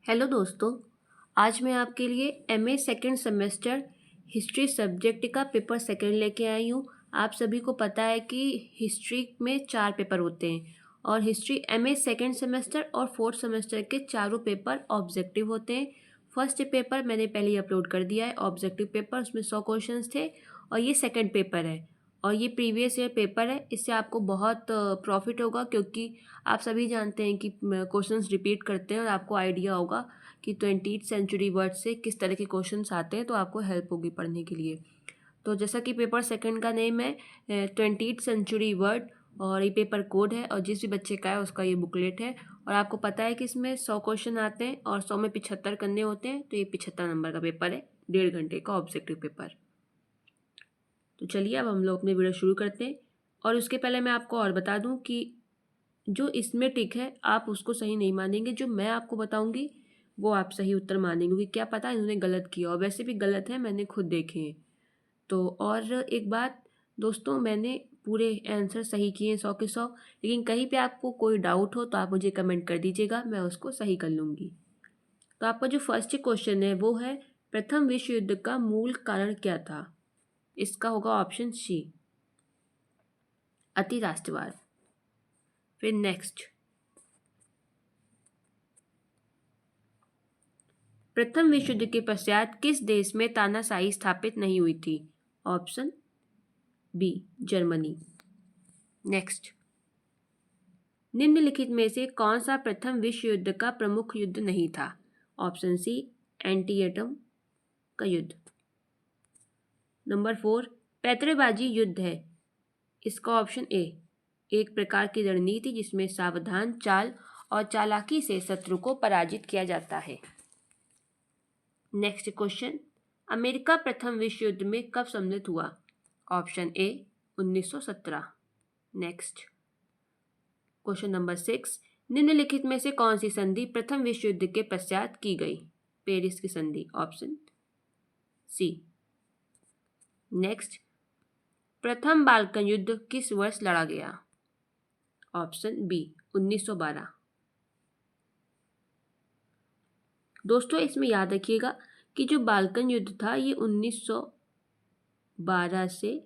Hello दोस्तों। आज मैं आपके लिए MA second semester history subject का पेपर सेकंड लेके आई हूँ। आप सभी को पता है कि हिस्ट्री में 4 पेपर होते हैं और हिस्ट्री एमए सेकंड सेमेस्टर और फोर्थ सेमेस्टर के चारों पेपर ऑब्जेक्टिव होते हैं। फर्स्ट पेपर मैंने पहले ही अपलोड कर दिया है, ऑब्जेक्टिव पेपर, उसमें 100 क्वेश्चंस थे और ये सेकंड पेपर है और ये प्रीवियस ईयर पेपर है। इससे आपको बहुत प्रॉफिट होगा क्योंकि आप सभी जानते हैं कि क्वेश्चंस रिपीट करते हैं और आपको आइडिया होगा कि 20th सेंचुरी वर्ड से किस तरह के क्वेश्चंस आते हैं, तो आपको हेल्प होगी पढ़ने के लिए। तो जैसा कि पेपर सेकंड का नेम है 20th सेंचुरी वर्ड और ये पेपर कोड है और जिस भी बच्चे का है उसका ये बुकलेट है। और आपको पता है कि इसमें 100 क्वेश्चन आते हैं और 100 में 75 करने होते हैं, तो ये 75 नंबर का पेपर है, 1.5 घंटे का ऑब्जेक्टिव पेपर। तो चलिए अब हम लोग अपने वीडियो शुरू करते हैं। और उसके पहले मैं आपको और बता दूं कि जो इसमें टिक है आप उसको सही नहीं मानेंगे, जो मैं आपको बताऊंगी वो आप सही उत्तर मानेंगे, क्योंकि क्या पता इन्होंने गलत किया और वैसे भी गलत है, मैंने खुद देखे हैं। तो और एक बात दोस्तों, मैंने पूरे आंसर सही किए हैं 100 के 100, लेकिन कहीं पे आपको कोई डाउट हो तो आप मुझे कमेंट कर दीजिएगा, मैं उसको सही कर लूँगी। तो आपका जो फर्स्ट क्वेश्चन है वो है, प्रथम विश्व युद्ध का मूल कारण क्या था? इसका होगा ऑप्शन सी, अति राष्ट्रवाद। फिर नेक्स्ट, प्रथम विश्व युद्ध के पश्चात किस देश में तानाशाही स्थापित नहीं हुई थी? Option B, Germany. नेक्स्ट, निम्नलिखित में से कौन सा प्रथम विश्व युद्ध का प्रमुख युद्ध नहीं था? ऑप्शन सी, एंटी एटम का युद्ध। नंबर 4, पैतरेबाजी युद्ध है। इसका ऑप्शन ए, एक प्रकार की रणनीति जिसमें सावधान चाल और चालाकी से शत्रु को पराजित किया जाता है। नेक्स्ट क्वेश्चन, अमेरिका प्रथम विश्व युद्ध में कब सम्मिलित हुआ? Option A, 1917। Next question number 6, निम्नलिखित में से कौन सी संधि प्रथम विश्व युद्ध के पश्चात की गई? पेरिस की संधि, ऑप्शन सी। नेक्स्ट, प्रथम बाल्कन युद्ध किस वर्ष लड़ा गया? Option B, 1912। दोस्तों इसमें याद रखिएगा कि जो बाल्कन युद्ध था ये 1912 से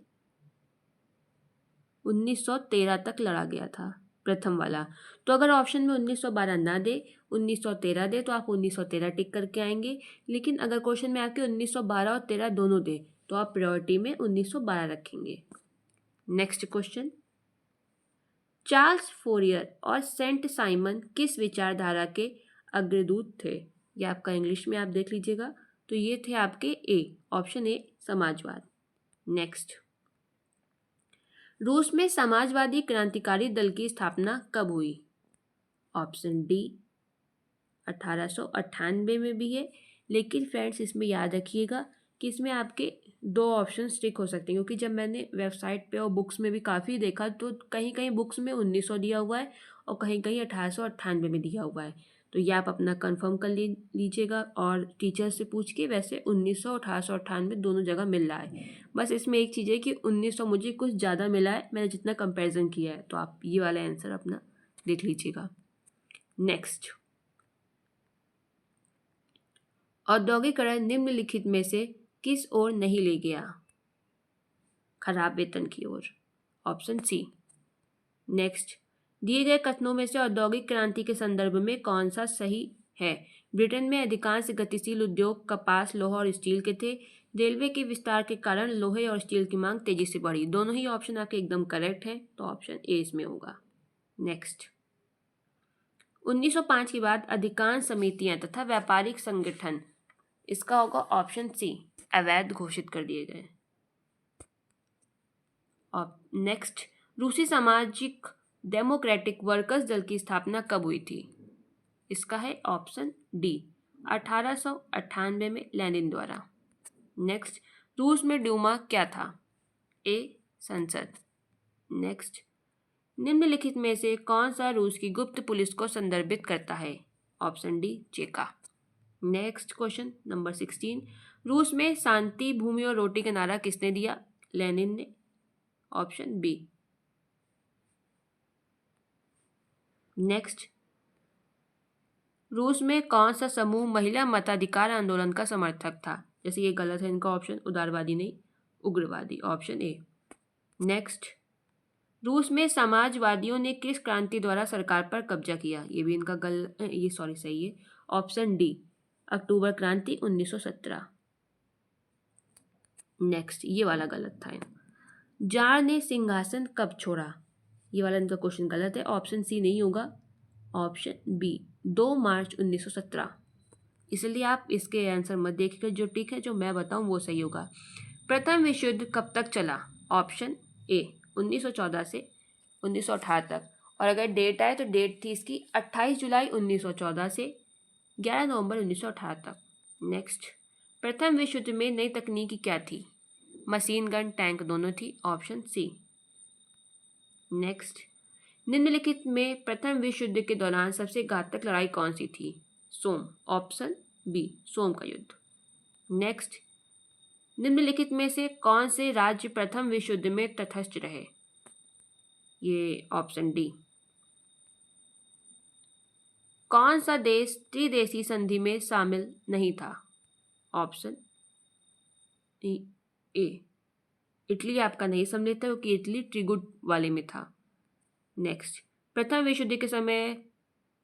1913 तक लड़ा गया था, प्रथम वाला। तो अगर ऑप्शन में 1912 ना दे, 1913 दे, तो आप 1913 टिक करके आएंगे। लेकिन अगर क्वेश्चन में आपके 1912 और 13 दोनों दे तो आप प्रायोरिटी में 1912 रखेंगे। नेक्स्ट क्वेश्चन, चार्ल्स फोरियर और सेंट साइमन किस विचारधारा के अग्रदूत थे? ये आपका इंग्लिश में आप देख लीजिएगा। तो ये थे आपके ए, ऑप्शन ए, समाजवाद। नेक्स्ट, रूस में समाजवादी क्रांतिकारी दल की स्थापना कब हुई? ऑप्शन डी, 1898 में भी है, लेकिन फ्रेंड्स इसमें याद रखिएगा कि इसमें आपके 2 ऑप्शन स्टिक हो सकते हैं, क्योंकि जब मैंने वेबसाइट पे और बुक्स में भी काफ़ी देखा तो कहीं कहीं बुक्स में 1900 दिया हुआ है और कहीं कहीं 1898 में दिया हुआ है। तो ये आप अपना कंफर्म कर लीजिएगा और टीचर से पूछ के, वैसे 1900 1898 दोनों जगह मिल रहा है। बस इसमें एक चीज़ है कि 1900 मुझे कुछ ज़्यादा मिला है, मैंने जितना कंपेरिजन किया है, तो आप ये वाला आंसर अपना देख लीजिएगा। नेक्स्ट, औद्योगिकरण निम्नलिखित में से किस ओर नहीं ले गया? खराब वेतन की ओर, ऑप्शन सी। नेक्स्ट, दिए गए कथनों में से औद्योगिक क्रांति के संदर्भ में कौन सा सही है? ब्रिटेन में अधिकांश गतिशील उद्योग कपास, लोहा और स्टील के थे। रेलवे के विस्तार के कारण लोहे और स्टील की मांग तेजी से बढ़ी। दोनों ही ऑप्शन आपके एकदम करेक्ट है, तो ऑप्शन ए इसमें होगा। नेक्स्ट, 1905 के बाद अधिकांश समितियां तथा व्यापारिक संगठन, इसका होगा ऑप्शन सी, अवैध घोषित कर दिए गए। और नेक्स्ट, रूसी सामाजिक डेमोक्रेटिक वर्कर्स दल की स्थापना कब हुई थी? इसका है ऑप्शन डी, 1898 में लेनिन द्वारा। नेक्स्ट, रूस में ड्यूमा क्या था? ए, संसद। नेक्स्ट, निम्नलिखित में से कौन सा रूस की गुप्त पुलिस को संदर्भित करता है? ऑप्शन डी, चेका। नेक्स्ट क्वेश्चन नंबर 16, रूस में शांति, भूमि और रोटी का नारा किसने दिया? लेनिन ने, ऑप्शन बी। नेक्स्ट, रूस में कौन सा समूह महिला मताधिकार आंदोलन का समर्थक था? जैसे ये गलत है इनका ऑप्शन, उदारवादी नहीं, उग्रवादी, ऑप्शन ए। नेक्स्ट, रूस में समाजवादियों ने किस क्रांति द्वारा सरकार पर कब्जा किया? ये भी इनका सही है, ऑप्शन डी, अक्टूबर क्रांति 1917। नेक्स्ट, ये वाला गलत था। जार ने सिंहासन कब छोड़ा? ये वाला इनका क्वेश्चन गलत है, ऑप्शन सी नहीं होगा, ऑप्शन बी, 2 मार्च 1917। इसलिए आप इसके आंसर मत देखिएगा, जो ठीक है जो मैं बताऊं वो सही होगा। प्रथम विश्व युद्ध कब तक चला? ऑप्शन ए, 1914 से 1918 तक। और अगर डेट आए तो डेट थी इसकी 28 जुलाई 1914 से 11 नवंबर 1918 तक। नेक्स्ट, प्रथम विश्व युद्ध में नई तकनीकी क्या थी? मशीन गन, टैंक दोनों थी, ऑप्शन सी। नेक्स्ट, निम्नलिखित में प्रथम विश्व युद्ध के दौरान सबसे घातक लड़ाई कौन सी थी? सोम, ऑप्शन बी, सोम का युद्ध। नेक्स्ट, निम्नलिखित में से कौन से राज्य प्रथम विश्व युद्ध में तटस्थ रहे? ये ऑप्शन डी। कौन सा देश त्रिदेशीय संधि में शामिल नहीं था? ऑप्शन ए, इटली आपका नहीं सम्मिलित था क्योंकि इटली ट्रिगुट वाले में था। नेक्स्ट, प्रथम विश्व युद्ध के समय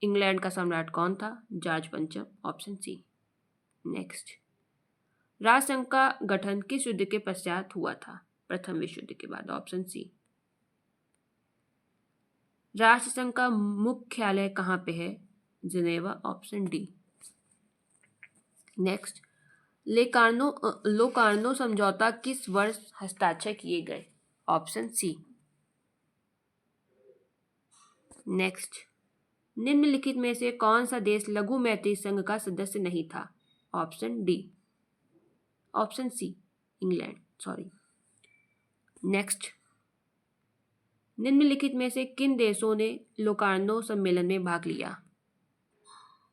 इंग्लैंड का सम्राट कौन था? जॉर्ज पंचम, ऑप्शन सी। नेक्स्ट, राष्ट्रसंघ का गठन किस युद्ध के पश्चात हुआ था? प्रथम विश्व युद्ध के बाद, ऑप्शन सी। राष्ट्रसंघ का मुख्यालय कहाँ पे है? Geneva, option D. Next, Locarno समझौता किस वर्ष हस्ताक्षर किए गए? Option C. नेक्स्ट, निम्नलिखित में से कौन सा देश लघु मैत्री संघ का सदस्य नहीं था? Option D, option C, England, sorry. Next, निम्नलिखित में से किन देशों ने लोकार्नो सम्मेलन में भाग लिया?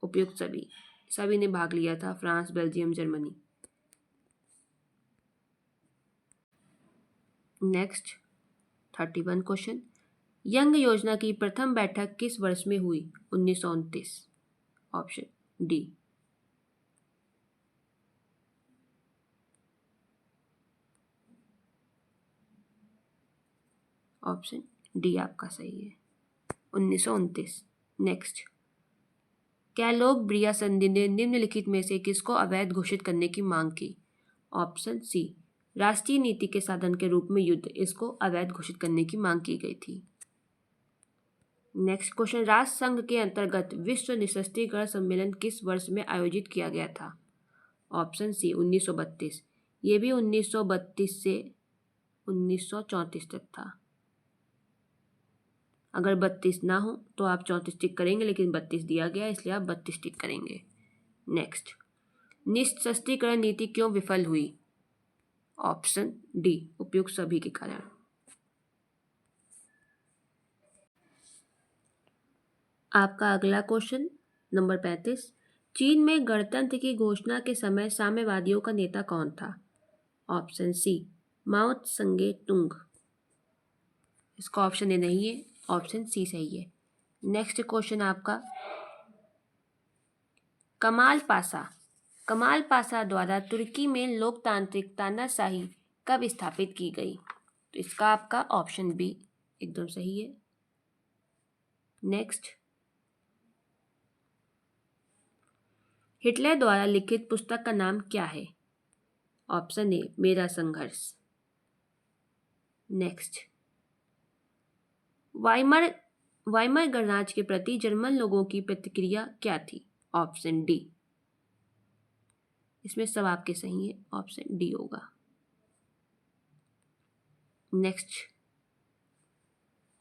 उपयुक्त सभी ने भाग लिया था, France, Belgium, Germany. Next, 31 question, young योजना की प्रथम बैठक किस वर्ष में हुई? 1929, ऑप्शन डी। ऑप्शन डी आपका सही है, 1929। नेक्स्ट, कैलोग ब्रिया संधि ने निम्नलिखित में से किसको अवैध घोषित करने की मांग की? ऑप्शन सी, राष्ट्रीय नीति के साधन के रूप में युद्ध, इसको अवैध घोषित करने की मांग की गई थी। नेक्स्ट क्वेश्चन, राष्ट्र संघ के अंतर्गत विश्व निशस्त्रीकरण सम्मेलन किस वर्ष में आयोजित किया गया था? Option C, 1932। ये भी 1932 से 1934 तक था। अगर 32 ना हो तो आप 34 टिक करेंगे, लेकिन 32 दिया गया इसलिए आप 32 टिक करेंगे। नेक्स्ट, निशस्त्रीकरण नीति क्यों विफल हुई? ऑप्शन डी, उपयुक्त सभी के कारण। आपका अगला क्वेश्चन नंबर 35, चीन में गणतंत्र की घोषणा के समय साम्यवादियों का नेता कौन था? ऑप्शन सी, माओ त्से तुंग। इसका ऑप्शन ए नहीं है, ऑप्शन सी सही है। नेक्स्ट क्वेश्चन आपका, कमाल पाशा द्वारा तुर्की में लोकतांत्रिक तानाशाही कब स्थापित की गई? तो इसका आपका ऑप्शन बी एकदम सही है। नेक्स्ट, हिटलर द्वारा लिखित पुस्तक का नाम क्या है? ऑप्शन ए, मेरा संघर्ष। नेक्स्ट, वाइमर गणराज्य के प्रति जर्मन लोगों की प्रतिक्रिया क्या थी? Option D. इसमें सब आपके सही है, ऑप्शन डी होगा। नेक्स्ट,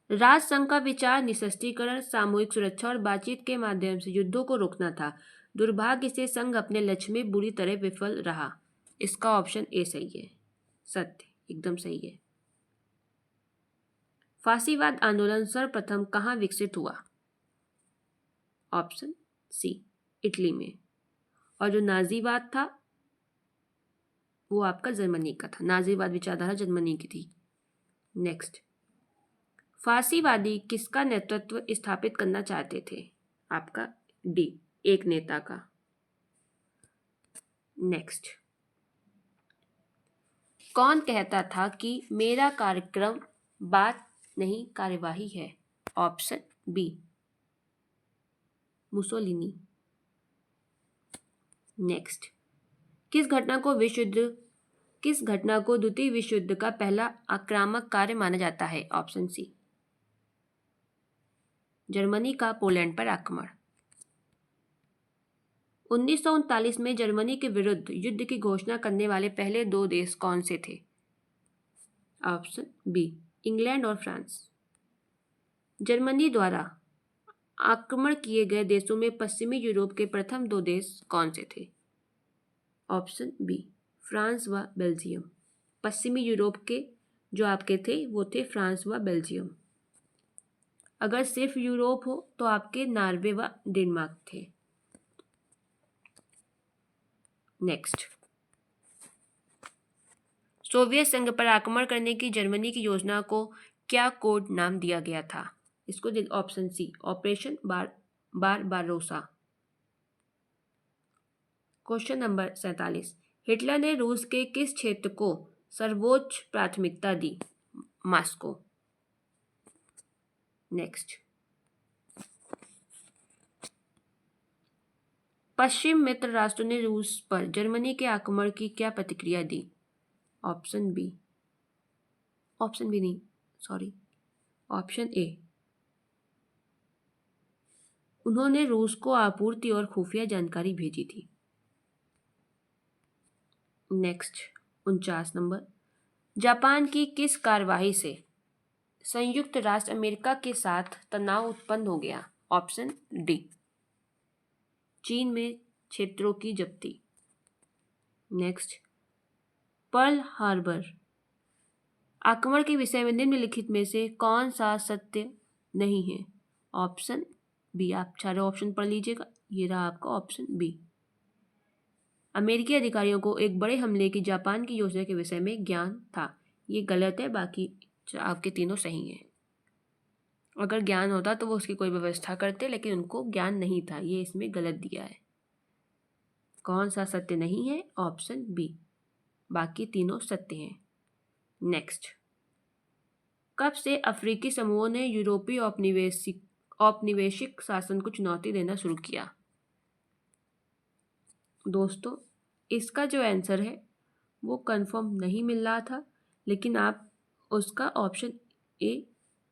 राष्ट्रसंघ का विचार निशस्त्रीकरण, सामूहिक सुरक्षा और बातचीत के माध्यम से युद्धों को रोकना था। दुर्भाग्य से संघ अपने लक्ष्य में बुरी तरह विफल रहा। इसका ऑप्शन ए सही है, सत्य, एकदम सही है। फासीवाद आंदोलन सर्वप्रथम कहाँ विकसित हुआ? ऑप्शन सी, इटली में। और जो नाजीवाद था वो आपका जर्मनी का था। नाजीवाद विचारधारा जर्मनी की थी। नेक्स्ट, फासीवादी किसका नेतृत्व स्थापित करना चाहते थे? आपका डी, एक नेता का। नेक्स्ट, कौन कहता था कि मेरा कार्यक्रम बात नहीं कार्यवाही है? Option B, Mussolini. नेक्स्ट, किस घटना को द्वितीय विश्व युद्ध का पहला आक्रामक कार्य माना जाता है? ऑप्शन सी, जर्मनी का पोलैंड पर आक्रमण। 1939 में जर्मनी के विरुद्ध युद्ध की घोषणा करने वाले पहले दो देश कौन से थे? ऑप्शन बी, इंग्लैंड और फ्रांस। जर्मनी द्वारा आक्रमण किए गए देशों में पश्चिमी यूरोप के प्रथम दो देश कौन से थे? ऑप्शन बी, फ्रांस व बेल्जियम। पश्चिमी यूरोप के जो आपके थे वो थे फ्रांस व बेल्जियम। अगर सिर्फ यूरोप हो तो आपके नॉर्वे व डेनमार्क थे। नेक्स्ट, सोवियत संघ पर आक्रमण करने की जर्मनी की योजना को क्या कोड नाम दिया गया था? इसको option C, operation Barbarossa. Question number 47, Hitler ने रूस के किस क्षेत्र को सर्वोच्च प्राथमिकता दी? मॉस्को। नेक्स्ट, पश्चिम मित्र राष्ट्रों ने रूस पर जर्मनी के आक्रमण की क्या प्रतिक्रिया दी? ऑप्शन बी, ऑप्शन बी नहीं, सॉरी, ऑप्शन ए, उन्होंने रूस को आपूर्ति और खुफिया जानकारी भेजी थी। नेक्स्ट, 49 नंबर, जापान की किस कार्यवाही से संयुक्त राष्ट्र अमेरिका के साथ तनाव उत्पन्न हो गया? ऑप्शन डी, चीन में क्षेत्रों की जब्ती। नेक्स्ट, पर्ल हार्बर आक्रमण के विषय में निम्नलिखित में से कौन सा सत्य नहीं है? ऑप्शन बी, आप सारे ऑप्शन पढ़ लीजिएगा, ये रहा आपका ऑप्शन बी। अमेरिकी अधिकारियों को एक बड़े हमले की जापान की योजना के विषय में ज्ञान था। ये गलत है, बाकी आपके तीनों सही हैं। अगर ज्ञान होता तो वो उसकी कोई व्यवस्था करते, लेकिन उनको ज्ञान नहीं था, ये इसमें गलत दिया है। कौन सा सत्य नहीं है? ऑप्शन बी, बाकी तीनों सत्य हैं। नेक्स्ट, कब से अफ्रीकी समूहों ने यूरोपीय औपनिवेशिक शासन को चुनौती देना शुरू किया? दोस्तों, इसका जो आंसर है वो कंफर्म नहीं मिल रहा था, लेकिन आप उसका ऑप्शन ए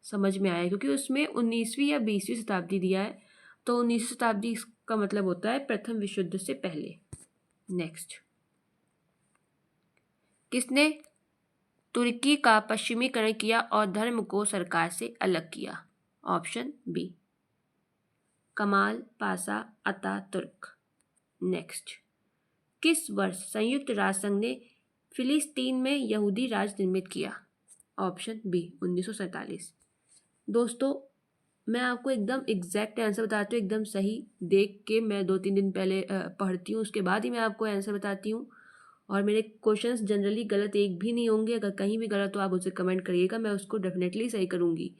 समझ में आया, क्योंकि उसमें 19वीं या 20वीं शताब्दी दिया है, तो 19वीं शताब्दी का मतलब होता है प्रथम विश्व युद्ध से पहले। नेक्स्ट, किसने तुर्की का पश्चिमीकरण किया और धर्म को सरकार से अलग किया? ऑप्शन बी, कमाल पाशा अतातुर्क। नेक्स्ट, किस वर्ष संयुक्त राष्ट्र संघ ने फिलिस्तीन में यहूदी राज्य निर्मित किया? Option B, 1947। दोस्तों, मैं आपको एकदम एग्जैक्ट आंसर बताती हूँ, एकदम सही देख के। मैं 2-3 दिन पहले पढ़ती हूँ, उसके बाद ही मैं आपको आंसर बताती हूँ। और मेरे क्वेश्चंस जनरली गलत एक भी नहीं होंगे। अगर कहीं भी गलत हो आप मुझे कमेंट करिएगा, मैं उसको डेफिनेटली सही करूँगी।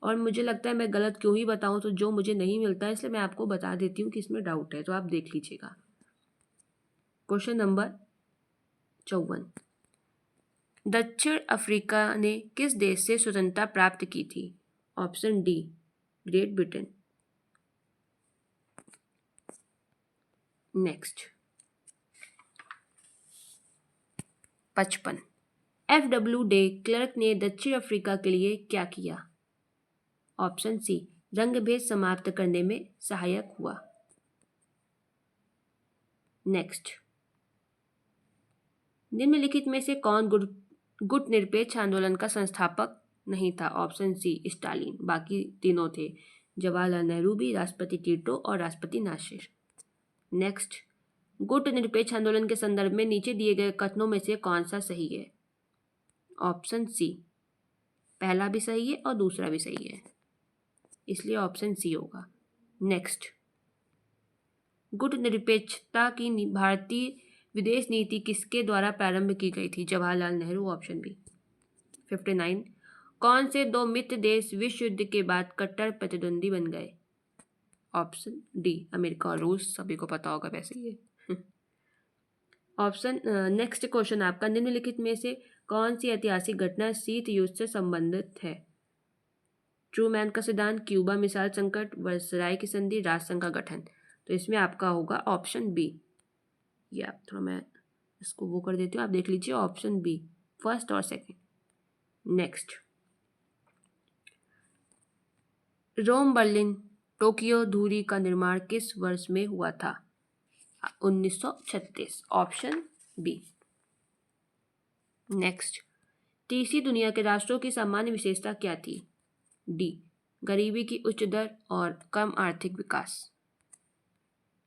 और मुझे लगता है मैं गलत क्यों ही बताऊँ, तो जो मुझे नहीं मिलता है इसलिए मैं आपको बता देती हूँ कि इसमें डाउट है, तो आप देख लीजिएगा। क्वेश्चन नंबर 54, दक्षिण अफ्रीका ने किस देश से स्वतंत्रता प्राप्त की थी? Option D, great Britain. Next, 55, FW day clerk ने दक्षिण अफ्रीका के लिए क्या किया? ऑप्शन सी, रंगभेद समाप्त करने में सहायक हुआ। नेक्स्ट, निम्नलिखित में से कौन गुट निरपेक्ष आंदोलन का संस्थापक नहीं था? Option C, Stalin. बाकी तीनों थे, जवाहरलाल नेहरू भी, राष्ट्रपति टिटो और राष्ट्रपति नासिर। नेक्स्ट, गुट निरपेक्ष आंदोलन के संदर्भ में नीचे दिए गए कथनों में से कौन सा सही है? ऑप्शन सी, पहला भी सही है और दूसरा भी सही है, इसलिए ऑप्शन सी होगा। नेक्स्ट, गुट निरपेक्षता की भारतीय विदेश नीति किसके द्वारा प्रारंभ की गई थी? जवाहरलाल नेहरू। Option B. 59, कौन से दो मित्र देश विश्व युद्ध के बाद कट्टर प्रतिद्वंदी बन गए? ऑप्शन डी अमेरिका और रूस, सभी को पता होगा वैसे ये। ऑप्शन नेक्स्ट क्वेश्चन आपका, निम्नलिखित में से कौन सी ऐतिहासिक घटना शीत युद्ध से संबंधित है? ट्रूमैन का सिद्धांत, क्यूबा मिसाइल संकट, वर्सराय की संधि, राष्ट्रसंघ का गठन। तो इसमें आपका होगा ऑप्शन बी। ये आप थोड़ा मैं इसको वो कर देती हूँ, आप देख लीजिए ऑप्शन बी, फर्स्ट और सेकंड। नेक्स्ट, रोम, बर्लिन, टोक्यो दूरी का निर्माण किस वर्ष में हुआ था? 1936, ऑप्शन बी। नेक्स्ट, तीसरी दुनिया के राष्ट्रों की सामान्य विशेषता क्या थी? डी, गरीबी की उच्च दर और कम आर्थिक विकास।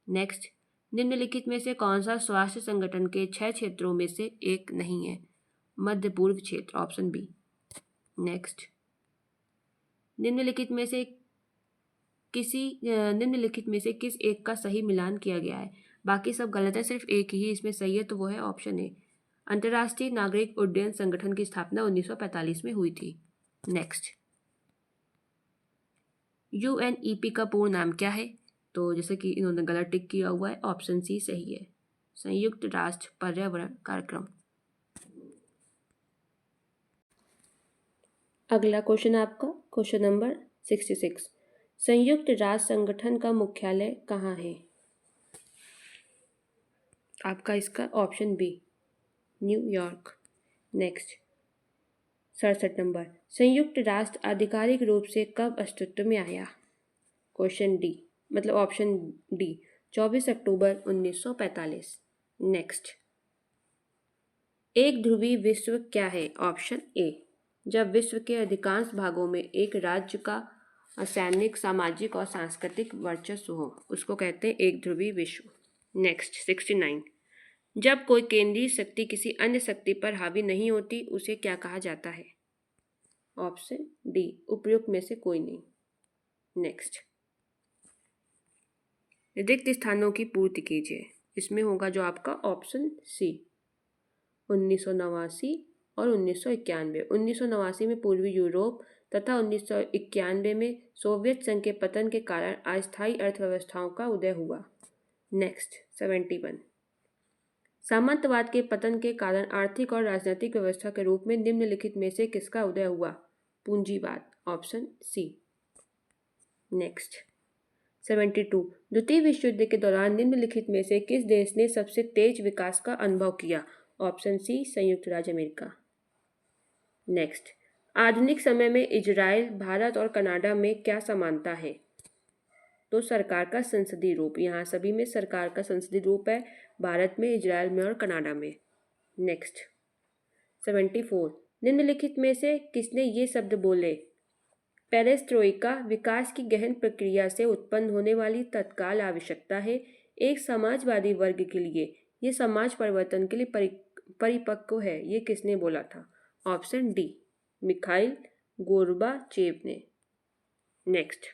नेक्स्ट, निम्नलिखित में से कौन सा स्वास्थ्य संगठन के 6 क्षेत्रों में से एक नहीं है? मध्य पूर्व क्षेत्र, ऑप्शन बी। नेक्स्ट, निम्नलिखित में से किस एक का सही मिलान किया गया है? बाकी सब गलत है, सिर्फ एक ही इसमें सही है, तो वो है ऑप्शन ए। अंतर्राष्ट्रीय नागरिक उड्डयन संगठन की स्थापना 1945 में हुई थी। नेक्स्ट, UNEP का पूर्ण नाम क्या है? तो जैसे कि इन्होंने गलत टिक किया हुआ है, ऑप्शन सी सही है, संयुक्त राष्ट्र पर्यावरण कार्यक्रम। अगला क्वेश्चन आपका, क्वेश्चन नंबर 66, संयुक्त राष्ट्र संगठन का मुख्यालय कहाँ है? आपका इसका option B, New York. Next, 67 number, संयुक्त राष्ट्र आधिकारिक रूप से कब अस्तित्व में आया? क्वेश्चन डी, मतलब ऑप्शन डी, 24 अक्टूबर 1945। नेक्स्ट, एक ध्रुवी विश्व क्या है? ऑप्शन ए, जब विश्व के अधिकांश भागों में एक राज्य का सैनिक, सामाजिक और सांस्कृतिक वर्चस्व हो, उसको कहते हैं एक ध्रुवी विश्व। नेक्स्ट, 69, जब कोई केंद्रीय शक्ति किसी अन्य शक्ति पर हावी नहीं होती, उसे क्या कहा जाता है? ऑप्शन डी, उपयुक्त में से कोई नहीं। नेक्स्ट, रिक्त स्थानों की पूर्ति कीजिए। इसमें होगा जो आपका ऑप्शन सी, 1989 और 1991। 1989 में पूर्वी यूरोप तथा 1991 में सोवियत संघ के पतन के कारण अस्थायी अर्थव्यवस्थाओं का उदय हुआ। नेक्स्ट, 71, सामंतवाद के पतन के कारण आर्थिक और राजनीतिक व्यवस्था के रूप में निम्नलिखित में से किसका उदय हुआ? पूंजीवाद, ऑप्शन सी। नेक्स्ट, 72, द्वितीय विश्व युद्ध के दौरान निम्नलिखित में से किस देश ने सबसे तेज विकास का अनुभव किया? ऑप्शन सी, संयुक्त राज्य अमेरिका। नेक्स्ट, आधुनिक समय में इजराइल, भारत और कनाडा में क्या समानता है? तो सरकार का संसदीय रूप, यहाँ सभी में सरकार का संसदीय रूप है, भारत में, इजराइल में और कनाडा में। नेक्स्ट, 74, निम्नलिखित में से किसने ये शब्द बोले? पेरेस्ट्रोइका विकास की गहन प्रक्रिया से उत्पन्न होने वाली तत्काल आवश्यकता है एक समाजवादी वर्ग के लिए, ये समाज परिवर्तन के लिए परिपक्व है। ये किसने बोला था? ऑप्शन डी, मिखाइल गोर्बाचेव ने। नेक्स्ट,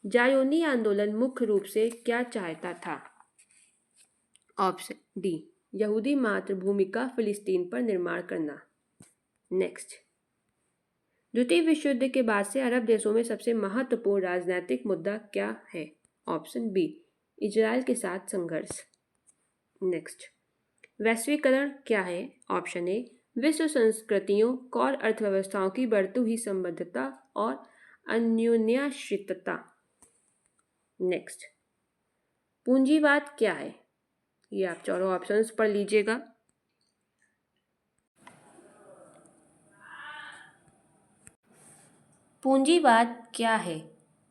जायोनी आंदोलन मुख्य रूप से क्या चाहता था? ऑप्शन डी, यहूदी मातृभूमि का फिलिस्तीन पर निर्माण करना। नेक्स्ट, द्वितीय विश्व युद्ध के बाद से अरब देशों में सबसे महत्वपूर्ण राजनीतिक मुद्दा क्या है? ऑप्शन बी, इजराइल के साथ संघर्ष। नेक्स्ट, वैश्वीकरण क्या है? ऑप्शन ए, विश्व संस्कृतियों और अर्थव्यवस्थाओं की बढ़ती हुई संबद्धता और अन्योन्याश्रितता। नेक्स्ट, पूंजीवाद क्या है? ये आप चारों ऑप्शंस पढ़ लीजिएगा। पूंजीवाद क्या है?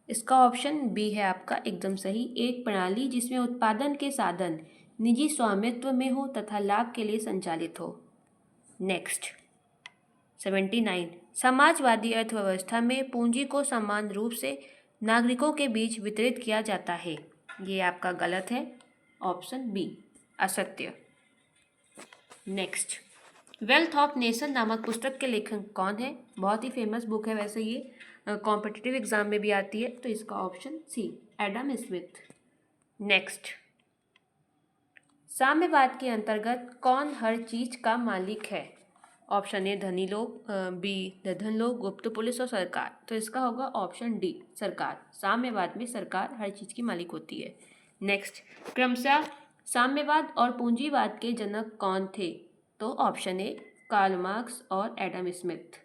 इसका ऑप्शन बी है आपका एकदम सही, एक प्रणाली जिसमें उत्पादन के साधन निजी स्वामित्व में हो तथा लाभ के लिए संचालित हो। नेक्स्ट, 79, समाजवादी अर्थव्यवस्था में पूंजी को समान रूप से नागरिकों के बीच वितरित किया जाता है। ये आपका गलत है, ऑप्शन बी, असत्य। नेक्स्ट, वेल्थ ऑफ नेशन नामक पुस्तक के लेखक कौन है? बहुत ही फेमस बुक है वैसे, ये कॉम्पिटिटिव एग्जाम में भी आती है, तो इसका option C, Adam Smith. Next, साम्यवाद के अंतर्गत कौन हर चीज का मालिक है? ऑप्शन ए धनी लोग, बी निर्धन लोग, गुप्त पुलिस और सरकार। तो इसका होगा ऑप्शन डी सरकार। साम्यवाद में सरकार हर चीज़ की मालिक होती है। नेक्स्ट, क्रमशः साम्यवाद और पूंजीवाद के जनक कौन थे? तो ऑप्शन ए कार्ल मार्क्स और एडम स्मिथ।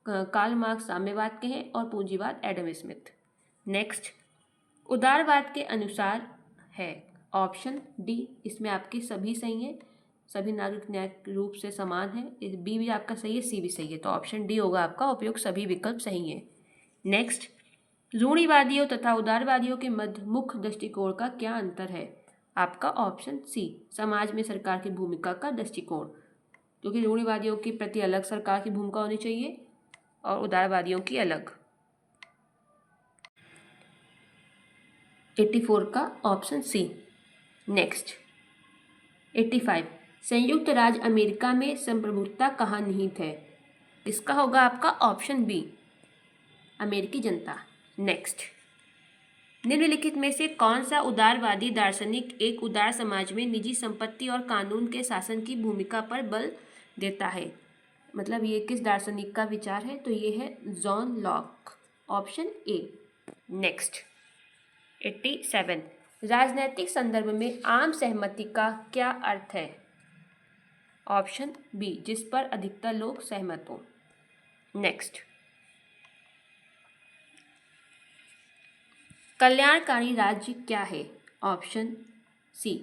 कार्ल मार्क्स साम्यवाद के हैं और पूंजीवाद एडम स्मिथ। नेक्स्ट, उदारवाद के अनुसार है ऑप्शन डी। इसमें आपके सभी सही हैं, सभी नागरिक न्यायिक रूप से समान है। बी भी आपका सही है, सी भी सही है, तो ऑप्शन डी होगा आपका उपयुक्त, सभी विकल्प सही हैं। नेक्स्ट, रूढ़िवादियों तथा उदारवादियों के मध्य मुख्य दृष्टिकोण का क्या अंतर है? आपका ऑप्शन सी समाज में सरकार की भूमिका का दृष्टिकोण, क्योंकि रूढ़िवादियों के प्रति अलग सरकार की भूमिका होनी चाहिए और उदारवादियों की अलग। 84 का ऑप्शन सी। नेक्स्ट, 85, संयुक्त राज्य अमेरिका में संप्रभुता कहाँ निहित है? इसका होगा आपका ऑप्शन बी अमेरिकी जनता। नेक्स्ट, निम्नलिखित में से कौन सा उदारवादी दार्शनिक एक उदार समाज में निजी संपत्ति और कानून के शासन की भूमिका पर बल देता है? मतलब ये किस दार्शनिक का विचार है? तो ये है John Locke, option A. Next, 87, राजनैतिक संदर्भ में आम सहमति का क्या अर्थ है? ऑप्शन बी जिस पर अधिकतर लोग सहमत हों। नेक्स्ट, कल्याणकारी राज्य क्या है? ऑप्शन सी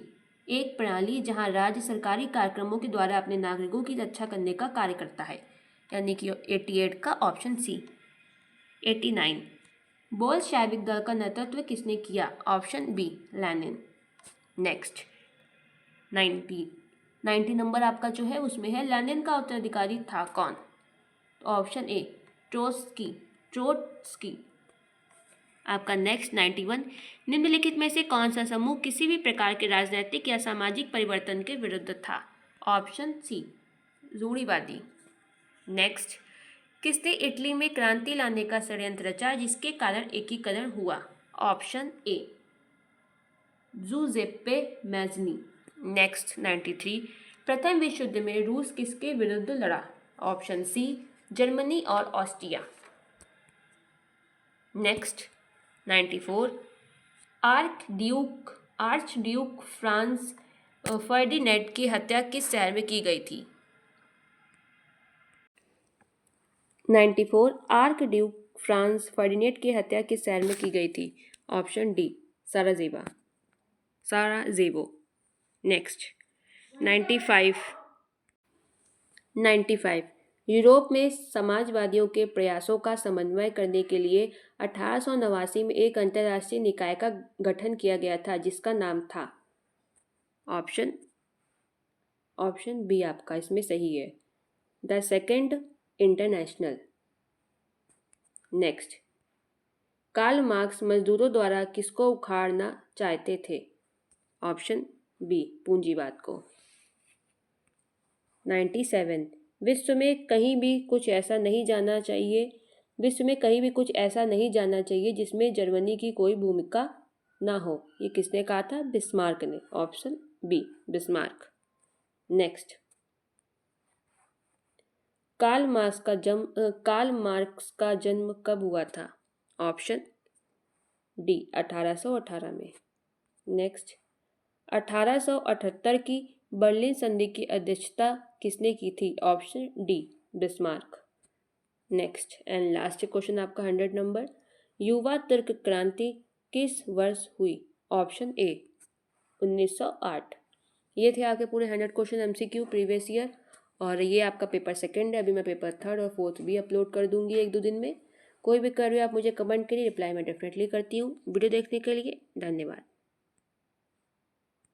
एक प्रणाली जहां राज्य सरकारी कार्यक्रमों के द्वारा अपने नागरिकों की रक्षा करने का कार्य करता है, यानी कि 88 का ऑप्शन सी। 89, बोल्शेविक दल का नेतृत्व किसने किया? Option B Lenin. Next, 90 number आपका जो है उसमें है लेनिन का उत्तराधिकारी था कौन? तो ऑप्शन ए ट्रोट्स्की। आपका नेक्स्ट 91, निम्नलिखित में से कौन सा समूह किसी भी प्रकार के राजनीतिक या सामाजिक परिवर्तन के विरुद्ध था? ऑप्शन सी रूढ़िवादी। नेक्स्ट, किसने इटली में क्रांति लाने का षड्यंत्र रचा जिसके कारण एकीकरण हुआ? Option A जूजेप्पे मैज़नी। नेक्स्ट 93, प्रथम विश्व युद्ध में रूस किसके विरुद्ध लड़ा? ऑप्शन सी जर्मनी और Austria. Next 94, arch Duke Franz Ferdinand की हत्या किस शहर में की गई थी? 94, आर्क ड्यूक फ्रांस फर्डिनेंड की हत्या किस शहर में की गई थी? Option D Sarajevo. Next 95, Europe में समाजवादियों के प्रयासों का समन्वय करने के लिए 1889 में एक अंतर्राष्ट्रीय निकाय का गठन किया गया था जिसका नाम था? ऑप्शन बी आपका इसमें सही है, the second international. Next, Karl Marx मजदूरों द्वारा किसको उखाड़ना चाहते थे? ऑप्शन बी पूंजीवाद को। 97, विश्व में कहीं भी कुछ ऐसा नहीं जाना चाहिए जिसमें जर्मनी की कोई भूमिका ना हो। ये किसने कहा था? बिस्मार्क ने। Option B Bismarck. Next, Karl Marx का जन्म कब हुआ था? ऑप्शन डी 1818 में। नेक्स्ट, 1878 की बर्लिन संधि की अध्यक्षता किसने की थी? Option D Bismarck. Next and last question आपका 100 नंबर, युवा तुर्क क्रांति किस वर्ष हुई? Option A 1908। ये थे आपके पूरे 100 क्वेश्चन एमसीक्यू प्रीवियस ईयर, और ये आपका पेपर सेकंड है। अभी मैं पेपर थर्ड और फोर्थ भी अपलोड कर दूंगी 1-2 दिन में। कोई भी क्वेरी आप मुझे कमेंट करिए, रिप्लाई मैं डेफिनेटली करती हूँ। वीडियो देखने के लिए धन्यवाद।